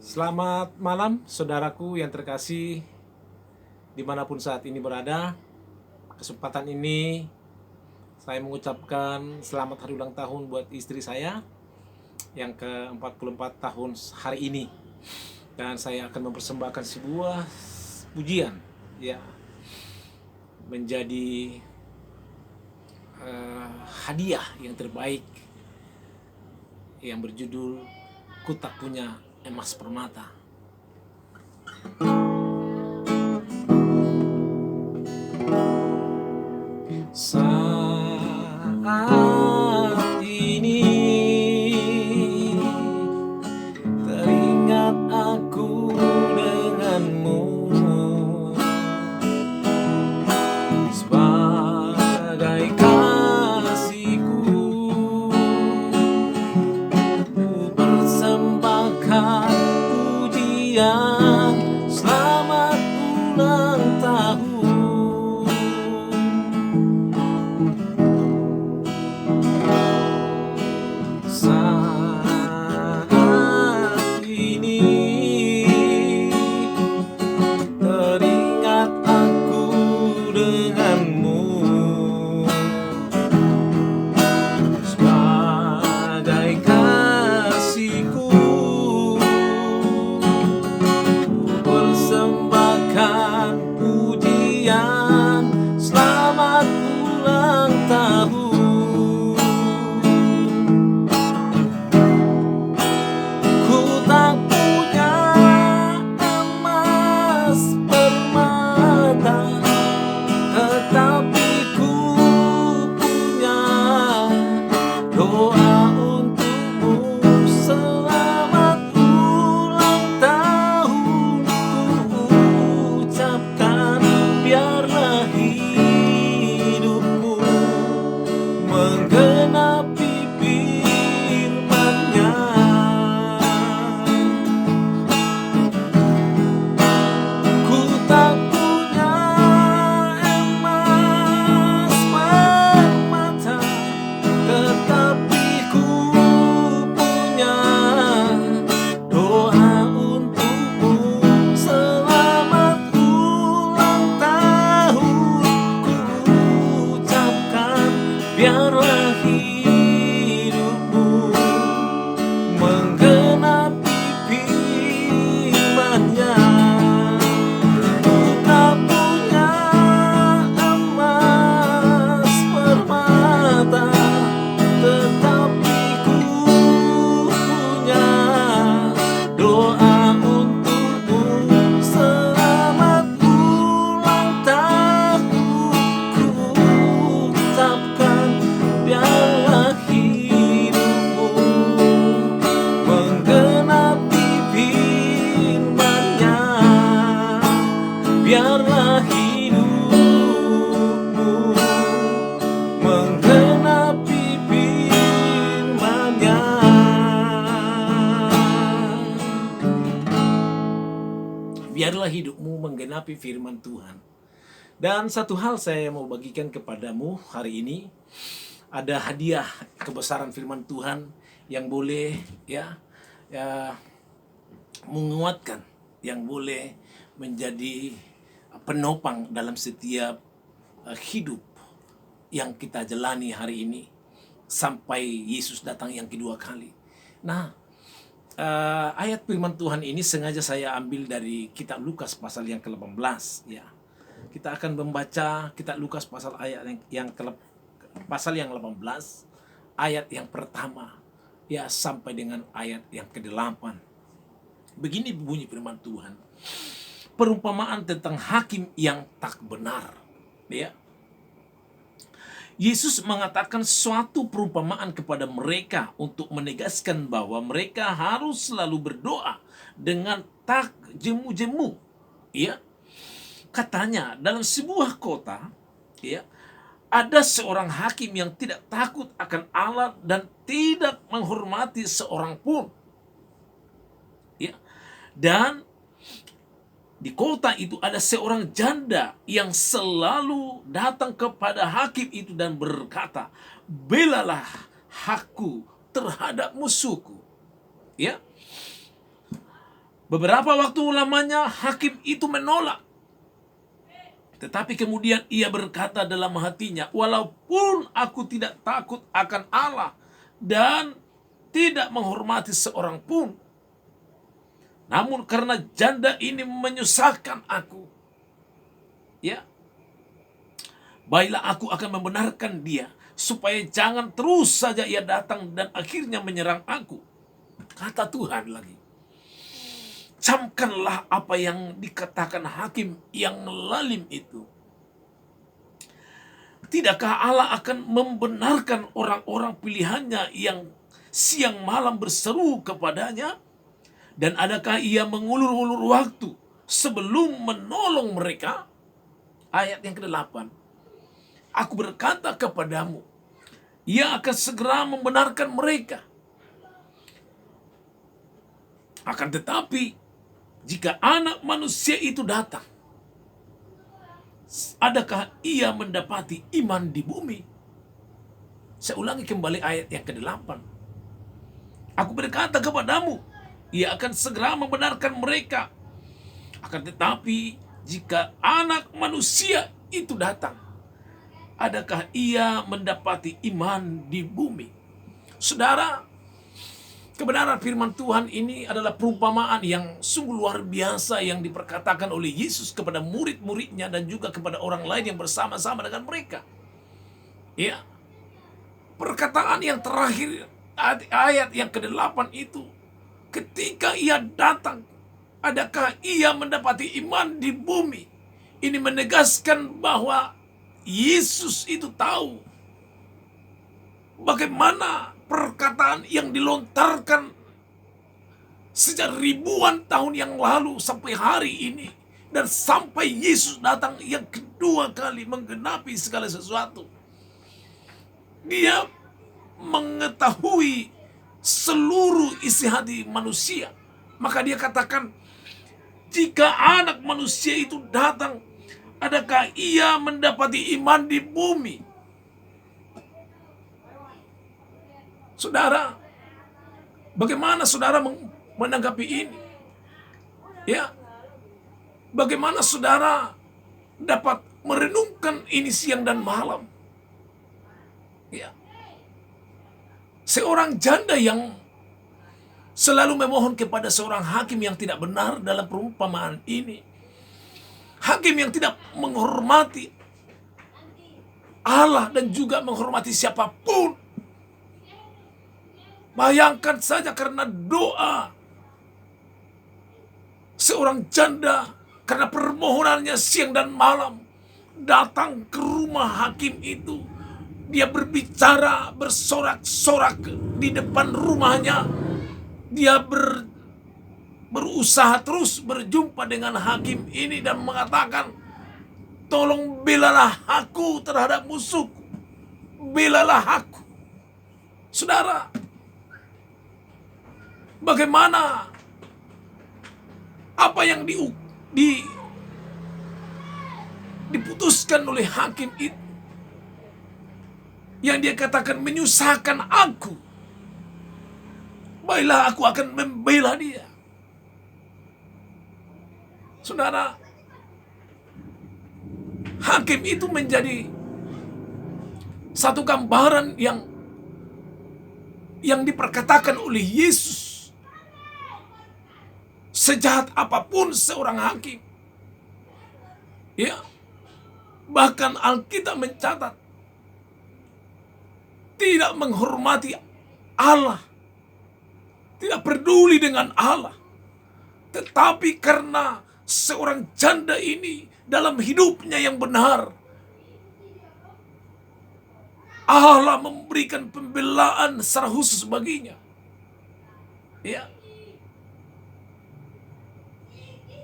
Selamat malam, saudaraku yang terkasih, dimanapun saat ini berada. Kesempatan ini saya mengucapkan selamat hari ulang tahun buat istri saya yang ke-44 tahun hari ini. Dan saya akan mempersembahkan sebuah pujian, ya, menjadi hadiah yang terbaik yang berjudul Ku Tak Punya Emas Permata. Saat ini teringat aku denganmu sebagai kasihku. Ku persembahkan pujian, selamat ulang tahun. Saat ini teringat aku denganmu sebagai kasihku. Ku persembahkan pujian, selamat ulang tahun. Ku tak punya emas permata, tetapi ku punya doa untukmu. Selamat ulang tahun ku ucapkan, biarlah hidupmu menggenapi firman-Nya. Ku tak punya emas permata, tetapi ku punya doa untukmu. Selamat ulang tahun ku ucapkan, biarlah hidupmu menggenapi firman-Nya. Ku tak punya emas permata, tetapi ku punya doa untukmu. Selamat ulang tahun ku ucapkan, biarlah hidupmu menggenapi firman-Nya. Biarlah hidupmu menggenapi firman-Nya. Biarlah hidupmu menggenapi firman Tuhan. Dan satu hal saya mau bagikan kepadamu hari ini, ada hadiah kebesaran firman Tuhan yang boleh ya menguatkan, yang boleh menjadi penopang dalam setiap hidup yang kita jalani hari ini sampai Yesus datang yang kedua kali. Nah, ayat firman Tuhan ini sengaja saya ambil dari kitab Lukas pasal yang ke-18, ya. Kita akan membaca kitab Lukas pasal pasal yang 18 ayat yang pertama ya sampai dengan ayat yang ke-8. Begini bunyi firman Tuhan. Perumpamaan tentang hakim yang tak benar, ya. Yesus mengatakan suatu perumpamaan kepada mereka untuk menegaskan bahwa mereka harus selalu berdoa dengan tak jemu-jemu. Ya, katanya dalam sebuah kota, ya, ada seorang hakim yang tidak takut akan Allah dan tidak menghormati seorang pun. Ya, dan di kota itu ada seorang janda yang selalu datang kepada hakim itu dan berkata, "Belalah hakku terhadap musuhku." Ya. Beberapa waktu lamanya hakim itu menolak. Tetapi kemudian ia berkata dalam hatinya, walaupun aku tidak takut akan Allah dan tidak menghormati seorang pun, namun karena janda ini menyusahkan aku, ya, baiklah aku akan membenarkan dia, supaya jangan terus saja ia datang dan akhirnya menyerang aku. Kata Tuhan lagi, camkanlah apa yang dikatakan hakim yang lalim itu. Tidakkah Allah akan membenarkan orang-orang pilihannya yang siang malam berseru kepadanya? Dan adakah ia mengulur-ulur waktu sebelum menolong mereka? Ayat yang ke-8. Aku berkata kepadamu, ia akan segera membenarkan mereka. Akan tetapi, jika Anak Manusia itu datang, adakah ia mendapati iman di bumi? Saya ulangi kembali ayat yang ke-8. Aku berkata kepadamu, ia akan segera membenarkan mereka. Akan tetapi, jika Anak Manusia itu datang, adakah ia mendapati iman di bumi? Saudara, kebenaran firman Tuhan ini adalah perumpamaan yang sungguh luar biasa yang diperkatakan oleh Yesus kepada murid-muridnya dan juga kepada orang lain yang bersama-sama dengan mereka. Ya, perkataan yang terakhir ayat yang ke-8 itu, ketika ia datang, adakah ia mendapati iman di bumi? Ini menegaskan bahwa Yesus itu tahu bagaimana perkataan yang dilontarkan sejak ribuan tahun yang lalu sampai hari ini, dan sampai Yesus datang yang kedua kali menggenapi segala sesuatu. Dia mengetahui seluruh isi hati manusia. Maka dia katakan, jika Anak Manusia itu datang, adakah ia mendapati iman di bumi? Saudara, bagaimana saudara menanggapi ini? Ya, bagaimana saudara dapat merenungkan ini siang dan malam? Ya, seorang janda yang selalu memohon kepada seorang hakim yang tidak benar dalam perumpamaan ini. Hakim yang tidak menghormati Allah dan juga menghormati siapapun. Bayangkan saja karena doa seorang janda, karena permohonannya siang dan malam, datang ke rumah hakim itu. Dia berbicara, bersorak-sorak di depan rumahnya. Dia berusaha terus berjumpa dengan hakim ini dan mengatakan, tolong belalah aku terhadap musuhku. Belalah aku. Saudara, bagaimana apa yang diputuskan oleh hakim itu, yang dia katakan menyusahkan aku, baiklah aku akan membela dia. Saudara, hakim itu menjadi satu gambaran yang diperkatakan oleh Yesus. Sejahat apapun seorang hakim, ya, bahkan Alkitab mencatat tidak menghormati Allah, tidak peduli dengan Allah, tetapi karena seorang janda ini dalam hidupnya yang benar, Allah memberikan pembelaan secara khusus baginya. Ya,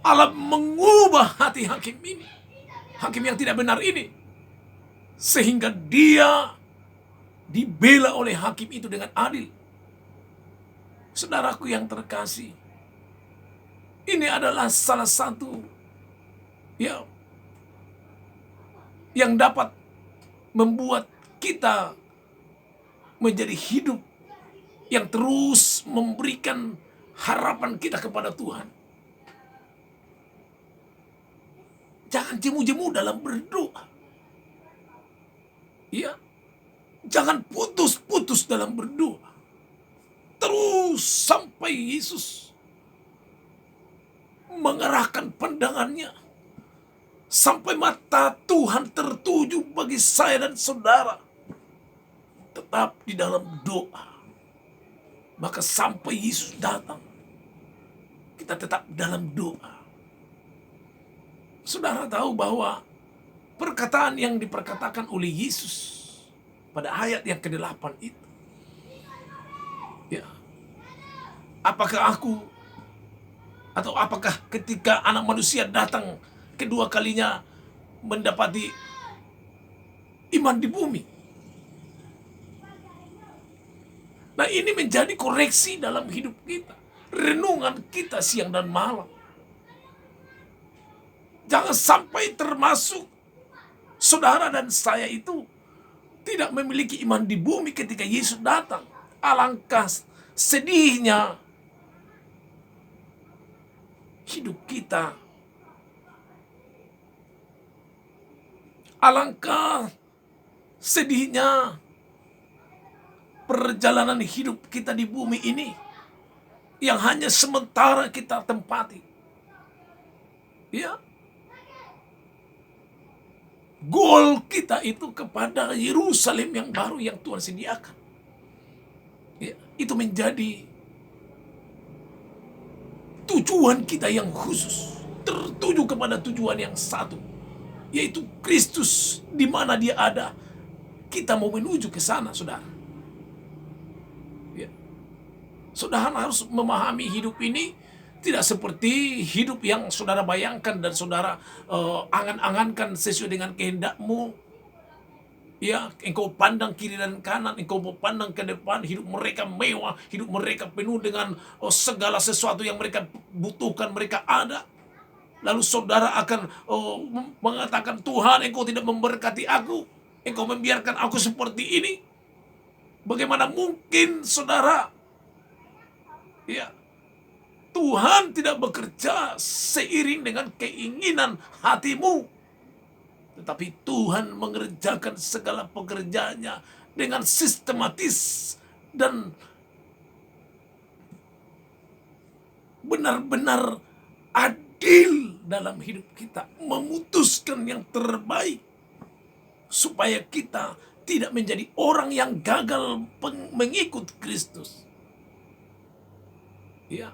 Allah mengubah hati hakim ini, hakim yang tidak benar ini, sehingga dia dibela oleh hakim itu dengan adil. Saudaraku yang terkasih, ini adalah salah satu yang dapat membuat kita menjadi hidup yang terus memberikan harapan kita kepada Tuhan. Jangan jemu-jemu dalam berdoa. Ya, jangan putus-putus dalam berdoa. Terus sampai Yesus mengerahkan pandangannya. Sampai mata Tuhan tertuju bagi saya dan saudara. Tetap di dalam doa. Maka sampai Yesus datang, kita tetap dalam doa. Saudara tahu bahwa perkataan yang diperkatakan oleh Yesus pada ayat yang ke-8 itu, ya, apakah ketika anak manusia datang kedua kalinya mendapati iman di bumi? Nah, ini menjadi koreksi dalam hidup kita, renungan kita siang dan malam. Jangan sampai termasuk saudara dan saya itu tidak memiliki iman di bumi ketika Yesus datang. Alangkah sedihnya hidup kita. Alangkah sedihnya perjalanan hidup kita di bumi ini yang hanya sementara kita tempati. Ya. Goal kita itu kepada Yerusalem yang baru yang Tuhan sediakan. Ya, itu menjadi tujuan kita yang khusus. Tertuju kepada tujuan yang satu, yaitu Kristus. Di mana Dia ada, kita mau menuju ke sana, saudara. Ya. Saudara harus memahami hidup ini tidak seperti hidup yang saudara bayangkan dan saudara angan-angankan sesuai dengan kehendakmu. Ya, engkau pandang kiri dan kanan, engkau mau pandang ke depan, hidup mereka mewah, hidup mereka penuh dengan segala sesuatu yang mereka butuhkan, mereka ada. Lalu saudara akan mengatakan, Tuhan, engkau tidak memberkati aku, engkau membiarkan aku seperti ini. Bagaimana mungkin, saudara? Ya, Tuhan tidak bekerja seiring dengan keinginan hatimu. Tetapi Tuhan mengerjakan segala pekerjaannya dengan sistematis dan benar-benar adil dalam hidup kita. Memutuskan yang terbaik supaya kita tidak menjadi orang yang gagal mengikut Kristus. Ya.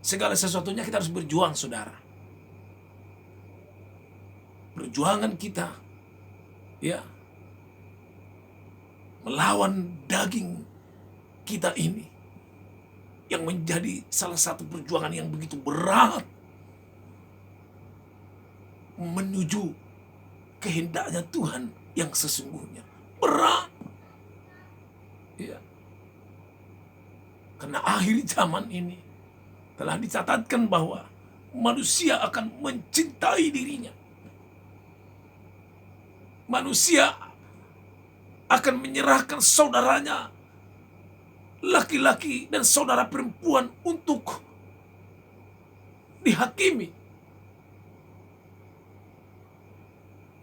Segala sesuatunya kita harus berjuang, saudara. Perjuangan kita, ya, melawan daging kita ini, yang menjadi salah satu perjuangan yang begitu berat, menuju kehendaknya Tuhan yang sesungguhnya. Berat. Ya. Karena akhir zaman ini telah dicatatkan bahwa manusia akan mencintai dirinya. Manusia akan menyerahkan saudaranya laki-laki dan saudara perempuan untuk dihakimi.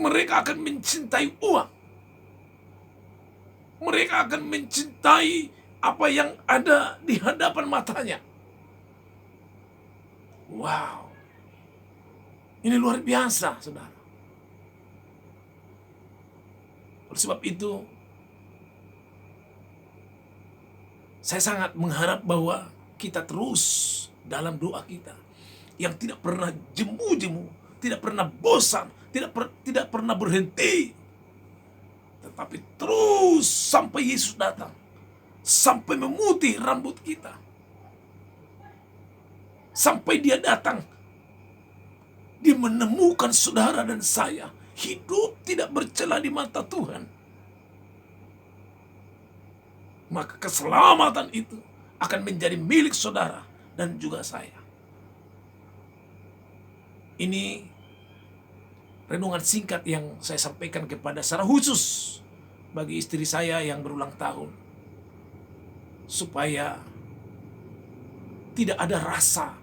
Mereka akan mencintai uang. Mereka akan mencintai apa yang ada di hadapan matanya. Wow. Ini luar biasa, saudara. Oleh sebab itu, saya sangat mengharap bahwa kita terus dalam doa kita, yang tidak pernah jemu-jemu, tidak pernah bosan, tidak pernah berhenti, tetapi terus sampai Yesus datang, sampai memutih rambut kita, sampai Dia datang, Dia menemukan saudara dan saya hidup tidak bercela di mata Tuhan. Maka keselamatan itu akan menjadi milik saudara dan juga saya. Ini renungan singkat yang saya sampaikan kepada secara khusus bagi istri saya yang berulang tahun, supaya tidak ada rasa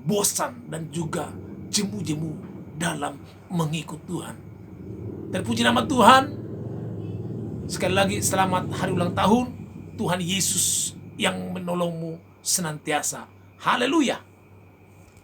bosan dan juga jemu-jemu dalam mengikut Tuhan. Terpuji nama Tuhan. Sekali lagi selamat hari ulang tahun. Tuhan Yesus yang menolongmu senantiasa. Haleluya.